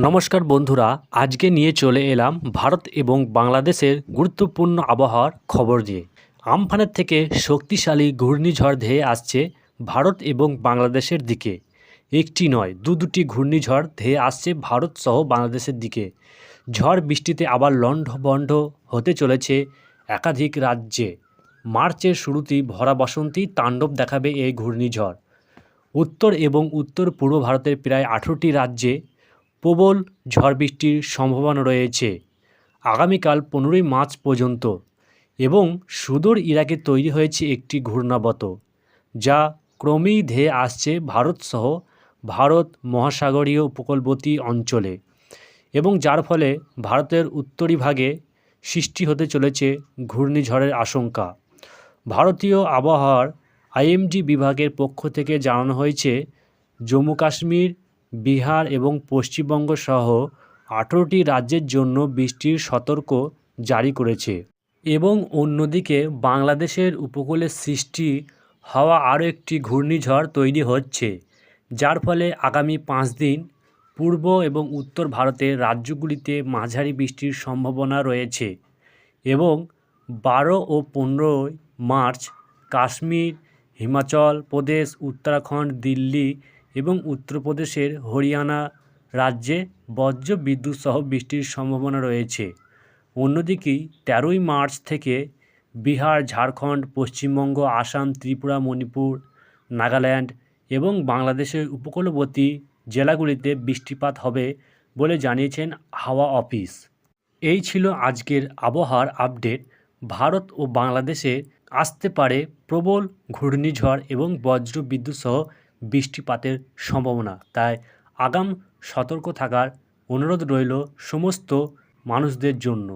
নমস্কার বন্ধুরা, আজকে নিয়ে চলে এলাম ভারত এবং বাংলাদেশের গুরুত্বপূর্ণ আবহাওয়ার খবর দিয়ে। আমফানের থেকে শক্তিশালী ঘূর্ণিঝড় ধেয়ে আসছে ভারত এবং বাংলাদেশের দিকে। একটি নয়, দুটি ঘূর্ণিঝড় ধেয়ে আসছে ভারত সহ বাংলাদেশের দিকে। ঝড় বৃষ্টিতে আবার লণ্ডভণ্ড হতে চলেছে একাধিক রাজ্যে। মার্চের শুরুতেই ভরা বসন্তী তাণ্ডব দেখাবে এই ঘূর্ণিঝড়। উত্তর এবং উত্তর পূর্ব ভারতের প্রায় 18টি রাজ্যে প্রবল ঝড় বৃষ্টির সম্ভাবনা রয়েছে আগামীকাল 15ই মার্চ পর্যন্ত। এবং সুদূর ইরাকে তৈরি হয়েছে একটি ঘূর্ণাবর্ত, যা ক্রমেই ধেয়ে আসছে ভারতসহ ভারত মহাসাগরীয় উপকূলবর্তী অঞ্চলে, এবং যার ফলে ভারতের উত্তরি ভাগে সৃষ্টি হতে চলেছে ঘূর্ণিঝড়ের আশঙ্কা। ভারতীয় আবহাওয়ার আইএমডি বিভাগের পক্ষ থেকে জানানো হয়েছে, জম্মু কাশ্মীর, বিহার এবং পশ্চিমবঙ্গ সহ 18টি রাজ্যের জন্য বৃষ্টির সতর্ক জারি করেছে। এবং অন্যদিকে বাংলাদেশের উপকূলে সৃষ্টি হওয়া আরও একটি ঘূর্ণিঝড় তৈরি হচ্ছে, যার ফলে আগামী 5 দিন পূর্ব এবং উত্তর ভারতের রাজ্যগুলিতে মাঝারি বৃষ্টির সম্ভাবনা রয়েছে। এবং 12 ও 15 মার্চ কাশ্মীর, হিমাচল প্রদেশ, উত্তরাখণ্ড, দিল্লি এবং উত্তরপ্রদেশের হরিয়ানা রাজ্যে বজ্র বিদ্যুৎ সহ বৃষ্টির সম্ভাবনা রয়েছে। অন্যদিকে 13ই মার্চ থেকে বিহার, ঝাড়খণ্ড, পশ্চিমবঙ্গ, আসাম, ত্রিপুরা, মণিপুর, নাগাল্যান্ড এবং বাংলাদেশের উপকূলবর্তী জেলাগুলিতে বৃষ্টিপাত হবে বলে জানিয়েছেন হাওয়া অফিস। এই ছিল আজকের আবহাওয়ার আপডেট। ভারত ও বাংলাদেশে আসতে পারে প্রবল ঘূর্ণিঝড় এবং বজ্র বিদ্যুৎ সহ বৃষ্টিপাতের সম্ভাবনা, তাই আগাম সতর্ক থাকার অনুরোধ রইল সমস্ত মানুষদের জন্য।